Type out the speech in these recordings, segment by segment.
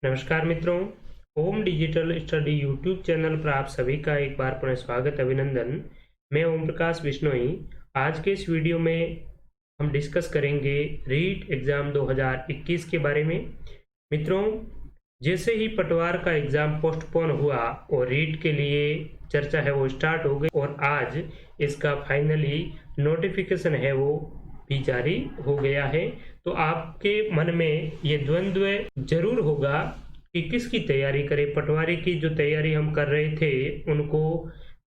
नमस्कार मित्रों, ओम digital study YouTube channel पर आप सभी का एक बार पुनः स्वागत अभिनंदन। मैं ओम प्रकाश बिश्नोई। आज के इस वीडियो में हम डिस्कस करेंगे रीट एग्ज़ाम 2021 के बारे में। मित्रों, जैसे ही पटवार का एग्ज़ाम पोस्टपोन हुआ और रीट के लिए चर्चा है वो स्टार्ट हो गई और आज इसका फाइनली नोटिफिकेशन है वो भी जारी हो गया है। तो आपके मन में ये द्वंद्व जरूर होगा कि किसकी तैयारी करें। पटवारी की जो तैयारी हम कर रहे थे उनको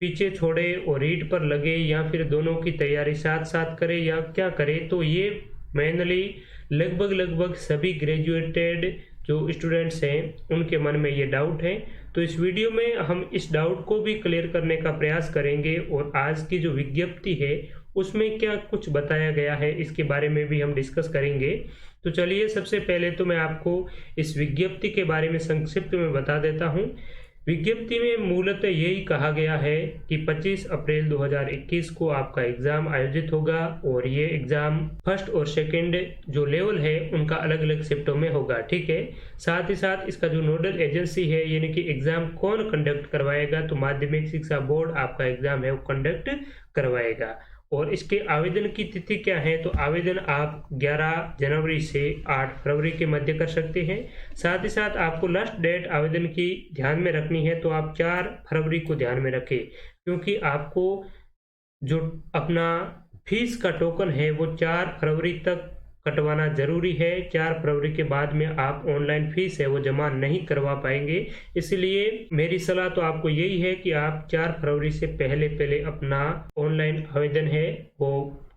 पीछे छोड़े और रीट पर लगे, या फिर दोनों की तैयारी साथ साथ करें, या क्या करें। तो ये मेनली लगभग सभी ग्रेजुएटेड जो स्टूडेंट्स हैं उनके मन में ये डाउट है। तो इस वीडियो में हम इस डाउट को भी क्लियर करने का प्रयास करेंगे और आज की जो विज्ञप्ति है उसमें क्या कुछ बताया गया है इसके बारे में भी हम डिस्कस करेंगे। तो चलिए, सबसे पहले तो मैं आपको इस विज्ञप्ति के बारे में संक्षिप्त में बता देता हूं। विज्ञप्ति में मूलतः यही कहा गया है कि 25 अप्रैल 2021 को आपका एग्जाम आयोजित होगा और ये एग्जाम फर्स्ट और सेकंड जो लेवल है उनका अलग अलग शिफ्टों में होगा। ठीक है। साथ ही साथ इसका जो नोडल एजेंसी है यानी कि एग्जाम कौन कंडक्ट करवाएगा, तो माध्यमिक शिक्षा बोर्ड आपका एग्जाम है वो कंडक्ट करवाएगा। और इसके आवेदन की तिथि क्या है, तो आवेदन आप 11 जनवरी से 8 फरवरी के मध्य कर सकते हैं। साथ ही साथ आपको लास्ट डेट आवेदन की ध्यान में रखनी है, तो आप 4 फरवरी को ध्यान में रखें, क्योंकि आपको जो अपना फीस का टोकन है वो 4 फरवरी तक कटवाना जरूरी है। 4 फरवरी के बाद में आप ऑनलाइन फीस है वो जमा नहीं करवा पाएंगे। इसलिए मेरी सलाह तो आपको यही है कि आप 4 फरवरी से पहले अपना ऑनलाइन आवेदन है वो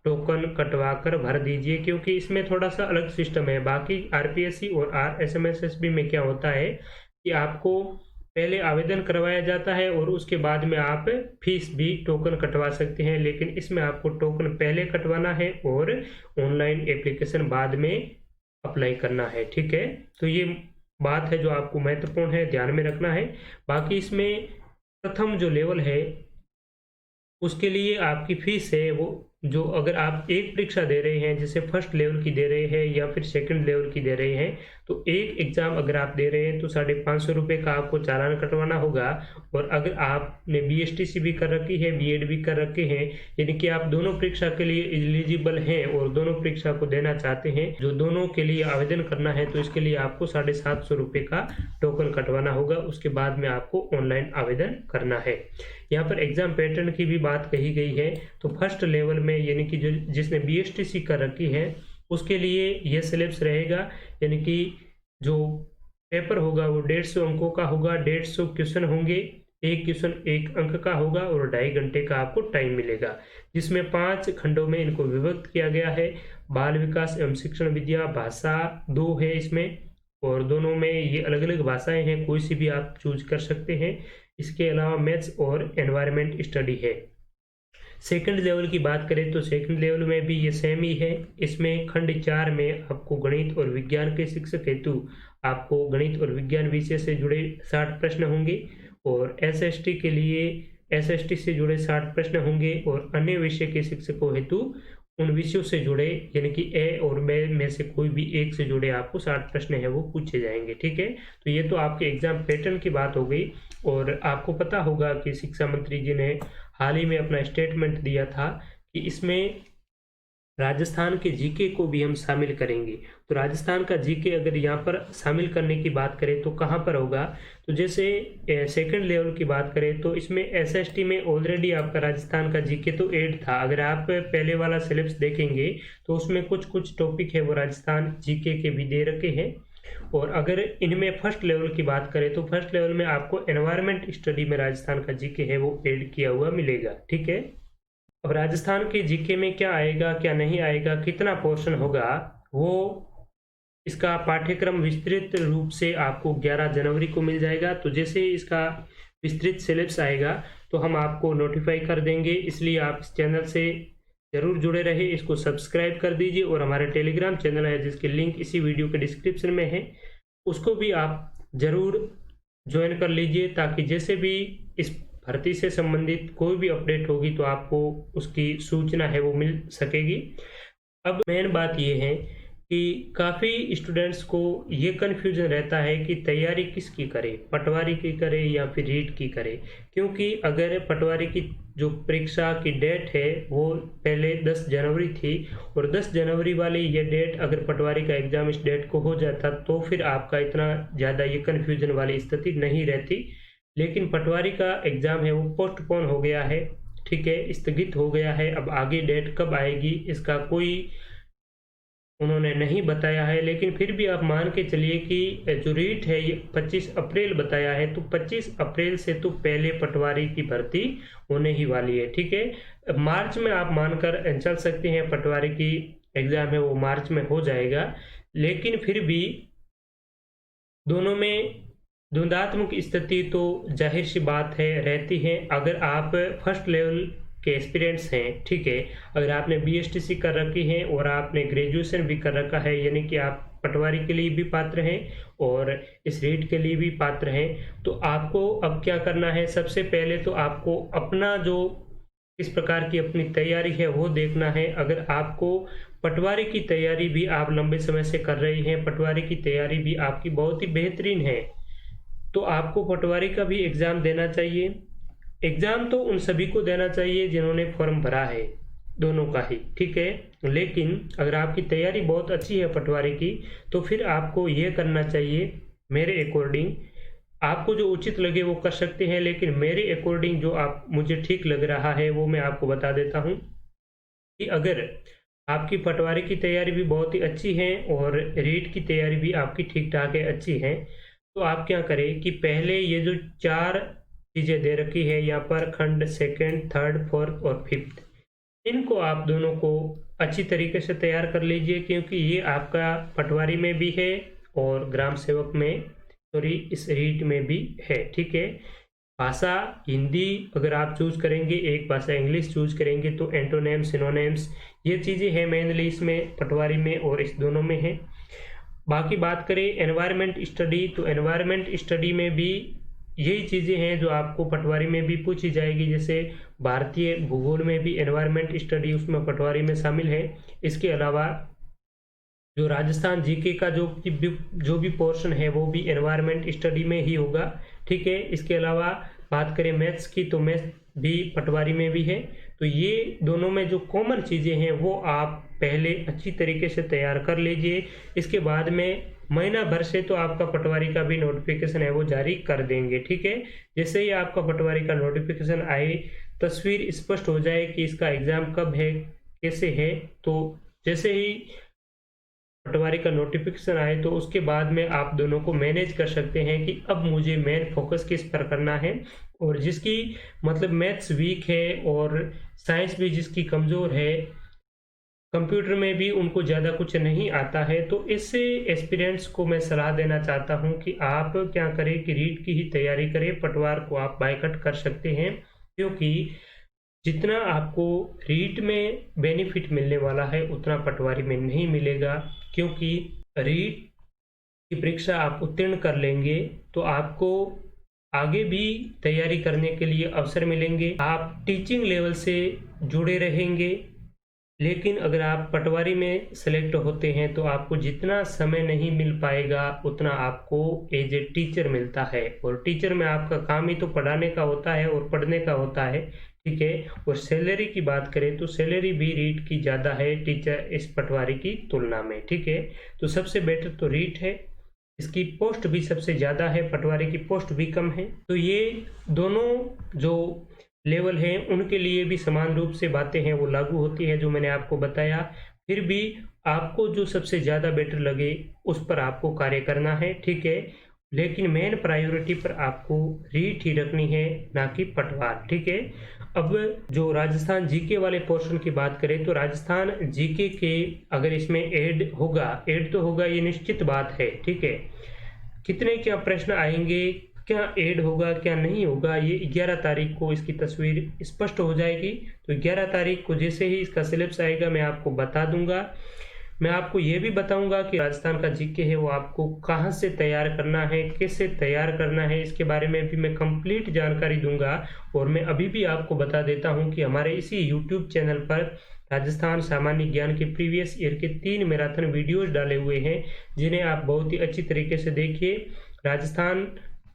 टोकन कटवा कर भर दीजिए, क्योंकि इसमें थोड़ा सा अलग सिस्टम है। बाकी आरपीएससी और आरएसएमएसएसबी में क्या होता है कि आपको पहले आवेदन करवाया जाता है और उसके बाद में आप फीस भी टोकन कटवा सकते हैं, लेकिन इसमें आपको टोकन पहले कटवाना है और ऑनलाइन एप्लीकेशन बाद में अप्लाई करना है। ठीक है। तो ये बात है जो आपको महत्वपूर्ण है, ध्यान में रखना है। बाकी इसमें प्रथम जो लेवल है उसके लिए आपकी फीस है वो, जो अगर आप एक परीक्षा दे रहे हैं, जैसे फर्स्ट लेवल की दे रहे हैं या फिर सेकंड लेवल की दे रहे हैं, तो एक एग्जाम अगर आप दे रहे हैं तो 550 रुपये का आपको चालान कटवाना होगा। और अगर आपने बीएसटीसी भी कर रखी है, बीएड भी कर रखे हैं, यानी कि आप दोनों परीक्षा के लिए एलिजिबल हैं और दोनों परीक्षा को देना चाहते हैं, जो दोनों के लिए आवेदन करना है, तो इसके लिए आपको 750 रुपये का टोकन कटवाना होगा। उसके बाद में आपको ऑनलाइन आवेदन करना है। यहाँ पर एग्जाम पैटर्न की भी बात कही गई है। तो फर्स्ट लेवल में यानी कि जो जिसने बीएसटीसी कर रखी है उसके लिए यह सिलेबस रहेगा, यानी कि जो पेपर होगा वो 150 अंकों का होगा, 150 क्वेश्चन होंगे, एक क्वेश्चन 1 अंक का होगा और 2.5 घंटे का आपको टाइम मिलेगा, जिसमें 5 खंडों में इनको विभक्त किया गया है। बाल विकास एवं शिक्षण विद्या भाषा 2 है इसमें, और दोनों में ये अलग अलग भाषाएं हैं, कोई सी भी आप चूज कर सकते हैं। इसके अलावा मैथ्स और एनवायरनमेंट स्टडी है। सेकंड लेवल की बात करें तो सेकंड लेवल में भी ये सेम ही है। इसमें खंड 4 में आपको गणित और विज्ञान के शिक्षक हेतु आपको गणित और विज्ञान विषय से जुड़े 60 प्रश्न होंगे, और एसएसटी के लिए एसएसटी से जुड़े 60 प्रश्न होंगे, और अन्य विषय के शिक्षकों हेतु उन विषयों से जुड़े यानी कि ए और में से कोई भी एक से जुड़े आपको 60 प्रश्न है वो पूछे जाएंगे। ठीक है। तो ये तो आपके एग्जाम पैटर्न की बात हो गई। और आपको पता होगा कि शिक्षा मंत्री जी ने हाल ही में अपना स्टेटमेंट दिया था कि इसमें राजस्थान के जीके को भी हम शामिल करेंगे। तो राजस्थान का जीके अगर यहाँ पर शामिल करने की बात करें तो कहाँ पर होगा, तो जैसे सेकंड लेवल की बात करें तो इसमें एसएसटी में ऑलरेडी आपका राजस्थान का जीके तो ऐड था। अगर आप पहले वाला सिलेबस देखेंगे तो उसमें कुछ टॉपिक है वो राजस्थान जीके के भी दे रखे हैं। और अगर इनमें फर्स्ट लेवल की बात करें तो फर्स्ट लेवल में आपको एनवायरनमेंट स्टडी में राजस्थान का जीके है वो ऐड किया हुआ मिलेगा। ठीक है। अब राजस्थान के जीके में क्या आएगा क्या नहीं आएगा, कितना पोर्शन होगा, वो इसका पाठ्यक्रम विस्तृत रूप से आपको 11 जनवरी को मिल जाएगा। तो जैसे इसका विस्तृत सिलेबस आएगा तो हम आपको नोटिफाई कर देंगे, इसलिए आप इस चैनल से जरूर जुड़े रहे, इसको सब्सक्राइब कर दीजिए। और हमारे टेलीग्राम चैनल है जिसकी लिंक इसी वीडियो के डिस्क्रिप्शन में है, उसको भी आप जरूर ज्वाइन कर लीजिए, ताकि जैसे भी इस भर्ती से संबंधित कोई भी अपडेट होगी तो आपको उसकी सूचना है वो मिल सकेगी। अब मेन बात ये है कि काफ़ी स्टूडेंट्स को ये कन्फ्यूजन रहता है कि तैयारी किसकी करें, पटवारी की करें या फिर रीट की करें। क्योंकि अगर पटवारी की जो परीक्षा की डेट है वो पहले 10 जनवरी थी, और 10 जनवरी वाली ये डेट अगर पटवारी का एग्ज़ाम इस डेट को हो जाता तो फिर आपका इतना ज़्यादा ये कन्फ्यूजन वाली स्थिति नहीं रहती। लेकिन पटवारी का एग्ज़ाम है वो पोस्टपोन हो गया है, ठीक है, स्थगित हो गया है। अब आगे डेट कब आएगी इसका कोई उन्होंने नहीं बताया है, लेकिन फिर भी आप मान के चलिए कि जो रीट है ये 25 अप्रैल बताया है, तो 25 अप्रैल से तो पहले पटवारी की भर्ती होने ही वाली है, ठीक है। मार्च में आप मानकर चल सकते हैं पटवारी की एग्ज़ाम है वो मार्च में हो जाएगा, लेकिन फिर भी दोनों में द्वंद्वात्मक स्थिति तो जाहिर सी बात है रहती है। अगर आप फर्स्ट लेवल के एस्पिरेंट्स हैं, ठीक है, अगर आपने बीएसटीसी कर रखी है और आपने ग्रेजुएशन भी कर रखा है, यानी कि आप पटवारी के लिए भी पात्र हैं और इस रीट के लिए भी पात्र हैं, तो आपको अब क्या करना है, सबसे पहले तो आपको अपना जो किस प्रकार की अपनी तैयारी है वो देखना है। अगर आपको पटवारी की तैयारी भी आप लंबे समय से कर रही हैं, पटवारी की तैयारी भी आपकी बहुत ही बेहतरीन है, तो आपको पटवारी का भी एग्ज़ाम देना चाहिए। एग्ज़ाम तो उन सभी को देना चाहिए जिन्होंने फॉर्म भरा है, दोनों का ही, ठीक है। लेकिन अगर आपकी तैयारी बहुत अच्छी है पटवारी की, तो फिर आपको ये करना चाहिए, मेरे अकॉर्डिंग आपको जो उचित लगे वो कर सकते हैं, लेकिन मेरे अकॉर्डिंग जो आप मुझे ठीक लग रहा है वो मैं आपको बता देता हूँ कि अगर आपकी पटवारी की तैयारी भी बहुत ही अच्छी है और रीट की तैयारी भी आपकी ठीक ठाक है, अच्छी है, तो आप क्या करें कि पहले ये जो 4 चीज़ें दे रखी है यहाँ पर, खंड सेकंड, थर्ड, फोर्थ और फिफ्थ, इनको आप दोनों को अच्छी तरीके से तैयार कर लीजिए, क्योंकि ये आपका पटवारी में भी है और ग्राम सेवक में, सॉरी, इस रीट में भी है, ठीक है। भाषा हिंदी अगर आप चूज करेंगे, एक भाषा इंग्लिश चूज करेंगे, तो एंटोनेम्स, सिनोनिम्स, ये चीज़ें हैं मेनली इसमें पटवारी में और इस दोनों में है। बाकी बात करें एनवायरनमेंट स्टडी, तो एनवायरनमेंट स्टडी में भी यही चीज़ें हैं जो आपको पटवारी में भी पूछी जाएगी। जैसे भारतीय भूगोल में भी एनवायरनमेंट स्टडी उसमें पटवारी में शामिल है। इसके अलावा जो राजस्थान जीके का जो भी पोर्शन है वो भी एनवायरनमेंट स्टडी में ही होगा, ठीक है। इसके अलावा बात करें मैथ्स की, तो मैथ्स भी पटवारी में भी है। तो ये दोनों में जो कॉमन चीज़ें हैं वो आप पहले अच्छी तरीके से तैयार कर लीजिए। इसके बाद में महीना भर से तो आपका पटवारी का भी नोटिफिकेशन है वो जारी कर देंगे, ठीक है। जैसे ही आपका पटवारी का नोटिफिकेशन आए, तस्वीर स्पष्ट हो जाए कि इसका एग्ज़ाम कब है, कैसे है, तो जैसे ही पटवारी का नोटिफिकेशन आए तो उसके बाद में आप दोनों को मैनेज कर सकते हैं कि अब मुझे मेन फोकस किस पर करना है। और जिसकी मतलब मैथ्स वीक है और साइंस भी जिसकी कमज़ोर है, कंप्यूटर में भी उनको ज़्यादा कुछ नहीं आता है, तो इससे एस्पिरेंट्स को मैं सलाह देना चाहता हूं कि आप क्या करें कि रीट की ही तैयारी करें। पटवार को आप बायकट कर सकते हैं, क्योंकि जितना आपको रीट में बेनिफिट मिलने वाला है उतना पटवारी में नहीं मिलेगा। क्योंकि रीट की परीक्षा आप उत्तीर्ण कर लेंगे तो आपको आगे भी तैयारी करने के लिए अवसर मिलेंगे, आप टीचिंग लेवल से जुड़े रहेंगे। लेकिन अगर आप पटवारी में सेलेक्ट होते हैं तो आपको जितना समय नहीं मिल पाएगा उतना आपको एज ए टीचर मिलता है, और टीचर में आपका काम ही तो पढ़ाने का होता है और पढ़ने का होता है, ठीक है। और सैलरी की बात करें तो सैलरी भी रीट की ज़्यादा है टीचर इस पटवारी की तुलना में, ठीक है। तो सबसे बेटर तो रीट है, इसकी पोस्ट भी सबसे ज़्यादा है, पटवारी की पोस्ट भी कम है। तो ये दोनों जो लेवल हैं उनके लिए भी समान रूप से बातें हैं वो लागू होती है जो मैंने आपको बताया। फिर भी आपको जो सबसे ज़्यादा बेटर लगे उस पर आपको कार्य करना है, ठीक है। लेकिन मेन प्रायोरिटी पर आपको रीट ही रखनी है, ना कि पटवार, ठीक है। अब जो राजस्थान जीके वाले पोर्शन की बात करें तो राजस्थान जीके के अगर इसमें ऐड तो होगा, ये निश्चित बात है, ठीक है। कितने क्या प्रश्न आएंगे, क्या ऐड होगा क्या नहीं होगा, ये 11 तारीख को इसकी तस्वीर स्पष्ट हो जाएगी। तो 11 तारीख को जैसे ही इसका सिलेबस आएगा मैं आपको बता दूंगा। मैं आपको ये भी बताऊंगा कि राजस्थान का जीके है वो आपको कहाँ से तैयार करना है, कैसे तैयार करना है, इसके बारे में भी मैं कंप्लीट जानकारी दूंगा। और मैं अभी भी आपको बता देता हूँ कि हमारे इसी यूट्यूब चैनल पर राजस्थान सामान्य ज्ञान के प्रीवियस ईयर के 3 मैराथन वीडियोज डाले हुए हैं, जिन्हें आप बहुत ही अच्छी तरीके से देखिए। राजस्थान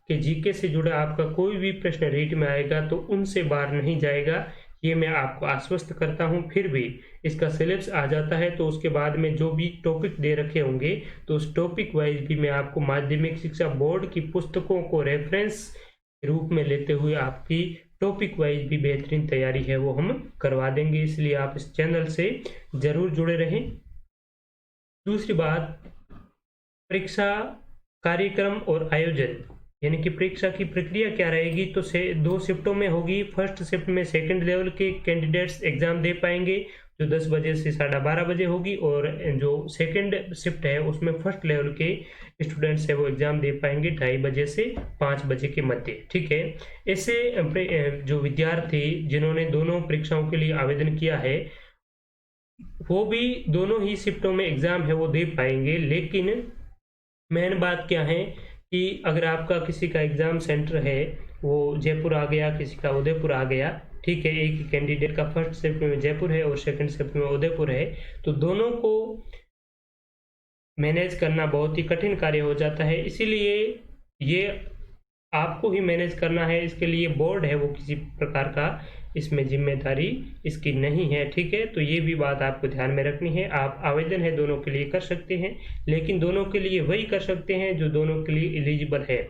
के जीके से जुड़ा आपका कोई भी प्रश्न रीट में आएगा तो उनसे बाहर नहीं जाएगा, ये मैं आपको आश्वस्त करता हूं। फिर भी इसका सिलेबस आ जाता है तो उसके बाद में जो भी टॉपिक दे रखे होंगे तो उस टॉपिक वाइज भी मैं आपको माध्यमिक शिक्षा बोर्ड की पुस्तकों को रेफरेंस रूप में लेते हुए आपकी टॉपिक वाइज भी बेहतरीन तैयारी है वो हम करवा देंगे, इसलिए आप इस चैनल से जरूर जुड़े रहें। दूसरी बात, परीक्षा कार्यक्रम और आयोजन, यानी कि परीक्षा की प्रक्रिया क्या रहेगी, तो 2 शिफ्टों में होगी। फर्स्ट शिफ्ट में सेकंड लेवल के कैंडिडेट्स एग्जाम दे पाएंगे, जो 10 बजे से 12:30 बजे होगी, और जो सेकंड शिफ्ट है उसमें फर्स्ट लेवल के स्टूडेंट्स है वो एग्जाम दे पाएंगे 2:30 बजे से 5 बजे के मध्य। ठीक है, ऐसे जो विद्यार्थी जिन्होंने दोनों परीक्षाओं के लिए आवेदन किया है वो भी दोनों ही शिफ्टों में एग्जाम है वो दे पाएंगे। लेकिन मेन बात क्या है कि अगर आपका किसी का एग्जाम सेंटर है वो जयपुर आ गया, किसी का उदयपुर आ गया, ठीक है, एक ही कैंडिडेट का फर्स्ट शिफ्ट में जयपुर है और सेकंड शिफ्ट में उदयपुर है, तो दोनों को मैनेज करना बहुत ही कठिन कार्य हो जाता है। इसीलिए ये आपको ही मैनेज करना है, इसके लिए बोर्ड है वो किसी प्रकार का इसमें जिम्मेदारी इसकी नहीं है। ठीक है, तो ये भी बात आपको ध्यान में रखनी है। आप आवेदन है दोनों के लिए कर सकते हैं, लेकिन दोनों के लिए वही कर सकते हैं जो दोनों के लिए एलिजिबल है।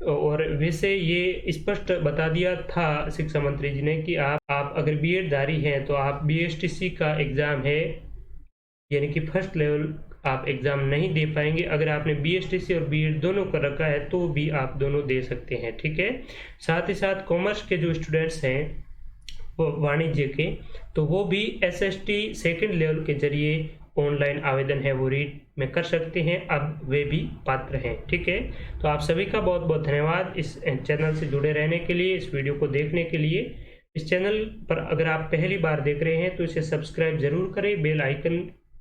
और वैसे ये स्पष्ट बता दिया था शिक्षा मंत्री जी ने कि आप अगर बीएड धारी हैं तो आप बीएसटीसी का एग्जाम है, यानी कि फर्स्ट लेवल आप एग्जाम नहीं दे पाएंगे। अगर आपने बीएसटीसी और बीएड दोनों कर रखा है तो भी आप दोनों दे सकते हैं। ठीक है, साथ ही साथ कॉमर्स के जो स्टूडेंट्स हैं वो वाणिज्य के, तो वो भी एसएसटी सेकंड लेवल के जरिए ऑनलाइन आवेदन है वो रीड में कर सकते हैं, अब वे भी पात्र हैं। ठीक है, तो आप सभी का बहुत बहुत धन्यवाद इस चैनल से जुड़े रहने के लिए, इस वीडियो को देखने के लिए। इस चैनल पर अगर आप पहली बार देख रहे हैं तो इसे सब्सक्राइब जरूर करें, बेल आइकन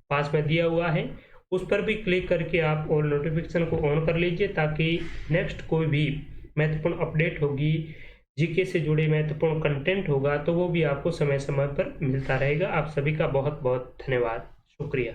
पास में दिया हुआ है उस पर भी क्लिक करके आप ऑल नोटिफिकेशन को ऑन कर लीजिए, ताकि नेक्स्ट कोई भी महत्वपूर्ण अपडेट होगी, जीके से जुड़े महत्वपूर्ण कंटेंट होगा, तो वो भी आपको समय समय पर मिलता रहेगा। आप सभी का बहुत बहुत धन्यवाद, शुक्रिया।